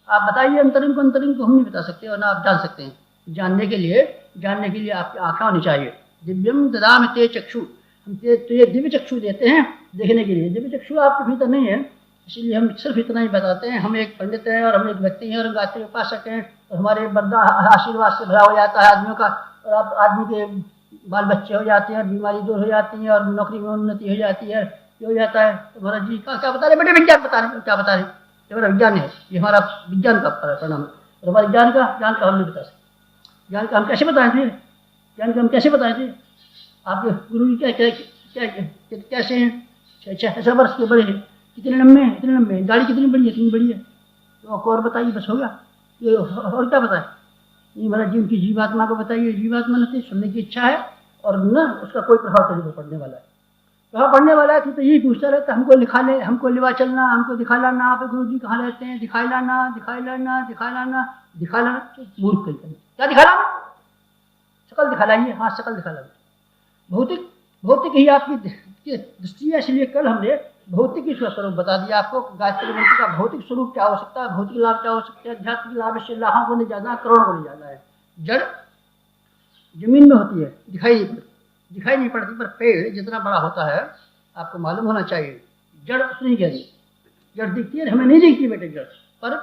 आप बताइए अंतरंग को हम नहीं बता सकते और ना आप जान सकते हैं। जानने के लिए आपकी आंखें होनी चाहिए। दिव्यम ददामि ते चक्षु, हम तुझे दिव्य चक्षु देते हैं देखने के लिए। दिव्य चक्षु आपके भीतर नहीं है, इसीलिए हम सिर्फ इतना ही बताते हैं। हम एक पंडित हैं और हम एक व्यक्ति हैं और गायत्री उपासक हैं, और हमारे वरदान आशीर्वाद से भरा हो जाता है आदमियों का, और आप आदमी के बाल बच्चे हो जाते हैं और बीमारी दूर हो जाती है और नौकरी में उन्नति हो जाती है, ये हो जाता है। तो महाराज जी क्या बता रहे बेटे, विज्ञान बता रहे, क्या बता रहे, ये हमारा विज्ञान है, ये हमारा विज्ञान का परिणाम है। और हमारे ज्ञान का हम नहीं बता सकते। ज्ञान का हम कैसे बताएं थे, ज्ञान का हम कैसे बताएं थे? आपके गुरु जी कैसे हैं? 600 वर्ष के बड़े हैं, कितने लंबे हैं, इतने लंबे हैं, गाड़ी कितनी बड़ी है, इतनी बड़ी है, तो आपको और बताइए, बस हो गया। ये और क्या बताए? नहीं महाराज जी, उनकी जीवात्मा को बताइए। जीवात्मा ने सुनने की इच्छा है और न उसका कोई प्रभाव नहीं पड़ने वाला है। प्रभाव पड़ने वाला है तो यही पूछता रहता, हमको लिखा ले, हमको लिवा चलना, हमको दिखा लाना, आप गुरु जी कहाँ रहते हैं, दिखाई लाना, दिखाई लाना, दिखा लाना, दिखा लाना। मूर्ख कहीं क्या दिखा लाना? शकल दिखा लाइए, हाँ शकल दिखा लाइए। भौतिक ही आपकी दृष्टि है, इसलिए कल हमने भौतिक ही स्वरूप बता दिया आपको। गायत्री मंत्र का भौतिक स्वरूप क्या हो सकता है, भौतिक लाभ क्या हो सकता है। आध्यात्मिक लाभ इससे लाखों को नहीं जाना, करोड़ों को नहीं जाना है। जड़ जमीन में होती है, दिखाई नहीं पड़ती, पर पेड़ जितना बड़ा होता है आपको मालूम होना चाहिए, जड़ उतनी गहरी। जड़ दिखती है, हमें नहीं दिखती बेटे जड़, पर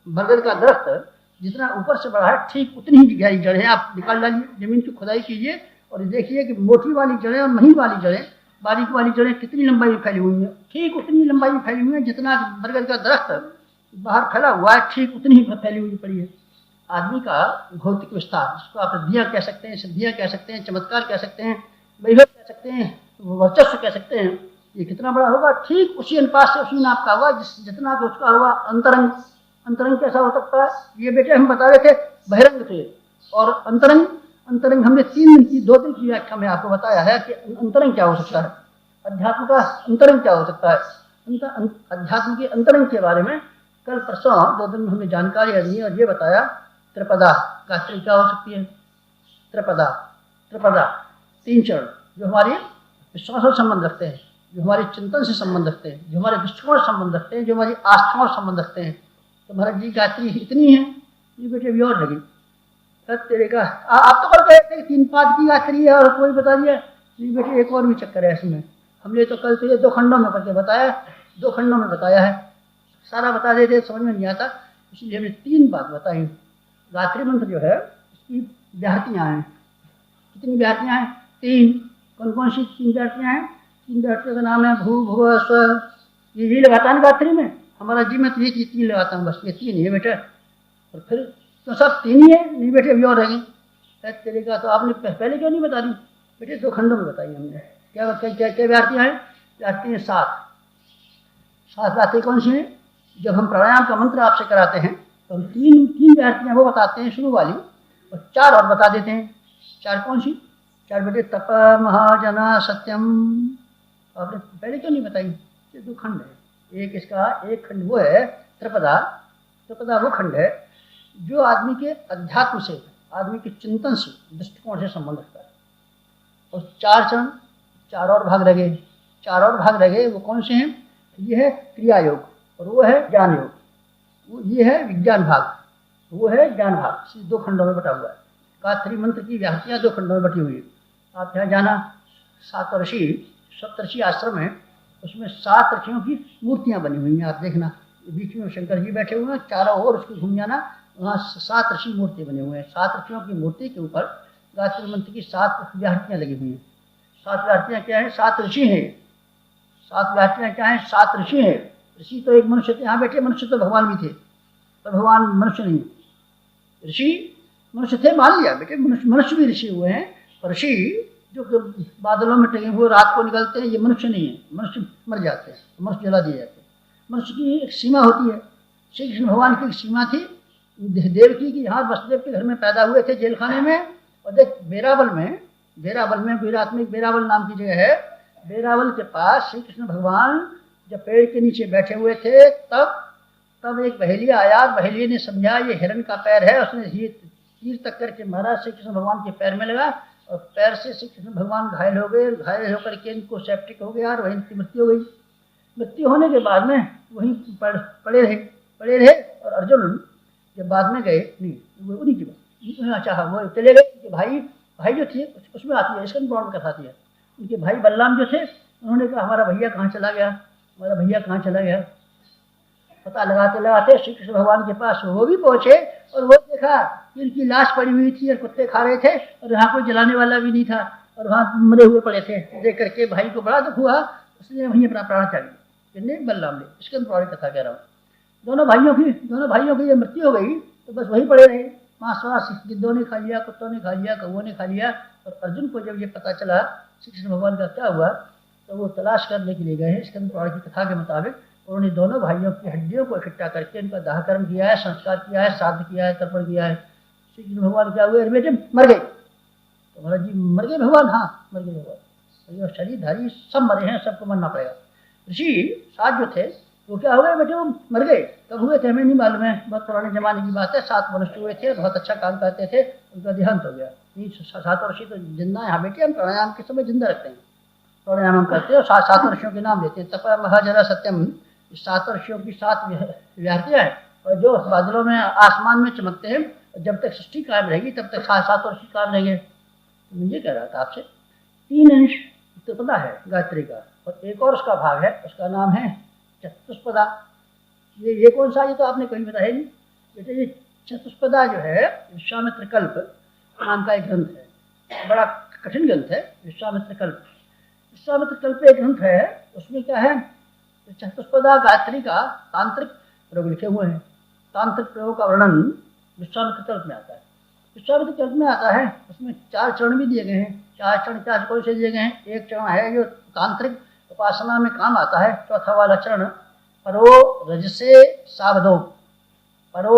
बरगद का दरख्त जितना ऊपर से बड़ा है ठीक उतनी ही गहरी जड़ है। आप निकाल डालिए, जमीन की खुदाई कीजिए और देखिए कि मोटी वाली जड़ें और महीन वाली जड़ें, बारीक वाली जड़ें कितनी लंबाई में फैली हुई हैं। ठीक उतनी लंबाई में फैली हुई है जितना बरगद का दरख्त बाहर फैला हुआ है, ठीक उतनी ही फैली हुई पड़ी है। आदमी का भौतिक विस्तार, जिसको आप सिद्धियाँ कह सकते हैं, सिद्धियाँ कह सकते हैं, चमत्कार कह सकते हैं, वैभव कह सकते हैं, वर्चस्व कह सकते हैं, ये कितना बड़ा होगा, ठीक उसी अनुपात से उसी नाप का होगा जितना कि उसका होगा अंतरंग। अंतरंग कैसा हो सकता है? ये बेटे हम बता रहे थे बहिरंग थे, और अंतरंग हमने 3 दिन की 2 दिन की व्याख्या में आपको बताया है कि अंतरंग क्या हो सकता है, अध्यात्म का अंतरंग क्या हो सकता है। अध्यात्म के अंतरंग के बारे में कल परसों 2 दिन में हमने जानकारी दी और ये बताया। त्रिपदा गायत्री क्या हो सकती है? त्रिपदा 3 चरण जो हमारे विश्वास से संबंध रखते हैं, जो हमारे चिंतन से संबंध रखते हैं, जो हमारे दृष्टिकोण से संबंध रखते हैं, जो हमारी आस्थाओं से संबंध रखते हैं। तो महाराज जी गायत्री इतनी है, ये बेटे भी और लगी तेरे का। आप तो कल कहे थे 3 पाद की गायत्री है और कोई बता दिया, ये बेटे एक और भी चक्कर है इसमें। हमने तो कल तुझे 2 खंडों में करके बताया, 2 खंडों में बताया है, सारा बता देते समझ में नहीं आता, इसलिए हमने 3 बात बताई। गायत्री मंत्र जो है इसकी व्याहृतियाँ हैं। कितनी व्याहृतियाँ हैं? 3। कौन कौन सी 3 व्याहृतियाँ हैं? 3 व्याहृतियों का नाम है भू भुव स्व। ये लगाता है ना गायत्री में, हमारा जी में तो ये 3 लगाता हूँ, बस ये 3 ही है बेटा। और फिर तो सब 3 ही है, नहीं बेटे अभी और रहेंगे तेरे का। तो आपने पहले क्यों नहीं बता दी बेटे? 2 खंडों में बताई हमने। क्या व्याहृतियाँ हैं? व्याहृतियाँ 7 व्याहृतियाँ कौन सी हैं? जब हम प्राणायाम का मंत्र आपसे कराते हैं तो हम 3 व्याहृतियाँ वो बताते हैं शुरू वाली, और 4 और बता देते हैं। 4 कौन सी? 4 बेटे तप महाजना सत्यम। आपने पहले क्यों नहीं बताई? ये 2 खंड है। एक खंड वो है त्रिपदा वो खंड है जो आदमी के अध्यात्म से, आदमी के चिंतन से, दृष्टिकोण से संबंध रखता है। और 4 चरण, 4 और भाग लगे, वो कौन से हैं? ये है क्रिया योग, और वो है ज्ञान योग, ये है विज्ञान भाग, वो है ज्ञान भाग। 2 खंडों में बटा हुआ है। गायत्री मंत्र की व्याख्या 2 खंडों में बटी हुई है। आप यहाँ जाना, 7 ऋषि सप्तऋषि आश्रम है, उसमें 7 ऋषियों की मूर्तियाँ बनी हुई हैं। आप देखना, बीच में शंकर जी बैठे हुए हैं, चारों ओर उसकी घूम जाना, वहाँ 7 ऋषि मूर्ति बने हुए हैं। 7 ऋषियों की मूर्ति के ऊपर गायत्री मंत्र की 7 व्याहृतियाँ लगी हुई हैं। 7 व्याहृतियाँ क्या है? 7 ऋषि हैं। 7 व्याहृतियाँ क्या है? 7 ऋषि हैं। ऋषि तो एक मनुष्य थे, यहाँ बैठे मनुष्य तो भगवान भी थे, पर भगवान मनुष्य नहीं। ऋषि मनुष्य थे, मान लिया बेटे, मनुष्य भी ऋषि हुए हैं, और ऋषि जो बादलों में टंगे हुए रात को निकलते हैं, ये मनुष्य नहीं है। मनुष्य मर जाते हैं, मनुष्य जला दिए जाते हैं। मनुष्य की एक सीमा होती है। श्री कृष्ण भगवान की एक सीमा थी देवकी की, यहाँ वसुदेव के घर में पैदा हुए थे जेल खाने में। और देख बेरावल में गुजरात में बेरावल नाम की जगह है, बेरावल के पास श्री कृष्ण भगवान जब पेड़ के नीचे बैठे हुए थे, तब एक बहेलिया आया। बहेलिया ने समझा ये हिरण का पैर है, उसने तीर तक करके मारा, श्री कृष्ण भगवान के पैर में लगा, और पैर से श्री कृष्ण भगवान घायल हो गए। घायल होकर के इनको सेप्टिक हो गया और वहीं की मृत्यु हो गई। मृत्यु होने के बाद में वहीं पड़े पड़े रहे। और अर्जुन जब बाद में गए, नहीं वो उन्हीं की बात, अच्छा हाँ, वो चले गए कि भाई भाई जो थे उसमें आती है, इसका पुराण में कथा आती है। उनके भाई बलराम जो थे, उन्होंने कहा हमारा भैया कहाँ चला गया, हमारा भैया कहाँ चला गया। पता लगाते लगाते श्री कृष्ण भगवान के पास वो भी पहुंचे और वो देखा कि इनकी लाश पड़ी हुई थी और कुत्ते खा रहे थे और यहाँ कोई जलाने वाला भी नहीं था और वहाँ मरे हुए पड़े थे। देख करके भाई को बड़ा दुख हुआ, उसने वहीं अपना प्राण त्याग दिया। किसने? बलराम ने। इसके अंदर पुरानी कथा कह रहा हूँ। दोनों भाइयों की जब मृत्यु हो गई तो बस वहीं पड़े रहे। मांस वास गिद्धों ने खा लिया, कुत्तों ने खा लिया, कौओं ने खा लिया। और अर्जुन को जब ये पता चला श्री कृष्ण भगवान का क्या हुआ तो वो तलाश करने के लिए गए हैं। स्कंद पुराण की कथा के मुताबिक उन्होंने दोनों भाइयों की हड्डियों को इकट्ठा करके इनका दाह कर्म किया है, संस्कार किया है, श्राद्ध किया है, तर्पण किया है। श्री कृष्ण भगवान क्या हुए? बेटे मर गए। तो महाराज जी मर गए भगवान? हाँ मर गए भगवान। शरीरधारी सब मरे हैं, सबको मरना पड़ेगा। ऋषि सात जो थे वो क्या हो गए बेटे? वो मर गए। कब हुए थे हमें नहीं मालूम है, बहुत पुराने जमाने की बात है। 7 मनुष्य हुए थे, बहुत अच्छा काम करते थे, उनका देहांत हो गया। 7 ऋषि तो जिंदा है। हाँ बेटे हम प्राणायाम के समय जिंदा रखते हैं, प्राणायाम हम करते हैं और 7 ऋषियों के नाम देते हैं। तप महाजरा सत्यम, 7 ऋषियों की 7 विहारतियाँ हैं और जो बादलों में आसमान में चमकते हैं। जब तक सृष्टि कायम रहेगी तब तक 7 ऋषि कायम रहेंगे। तो मुझे कह रहा था आपसे 3 अंश त्रिपदा है गायत्री का और एक और उसका भाग है, उसका नाम है चतुष्पदा। ये कौन सा? ये तो आपने कहीं बताया नहीं बेटे। ये चतुष्पदा जो है विश्वामित्र कल्प नाम का एक ग्रंथ है, बड़ा कठिन ग्रंथ है विश्वामित्र कल्प। विश्वामित्र कल्प एक ग्रंथ है, उसमें क्या है? चतुष्पदा गायत्री का तांत्रिक प्रयोग लिखे हुए हैं। तांत्रिक प्रयोग का वर्णन विश्वामित्र कल्प में आता है। विश्वामित्र कल्प में आता है, उसमें 4 चरण भी दिए गए हैं। 4 चरण 4 कौन से दिए गए हैं? एक चरण है जो तांत्रिक उपासना में काम आता है, चौथा वाला चरण परो रजसे सावधो। परो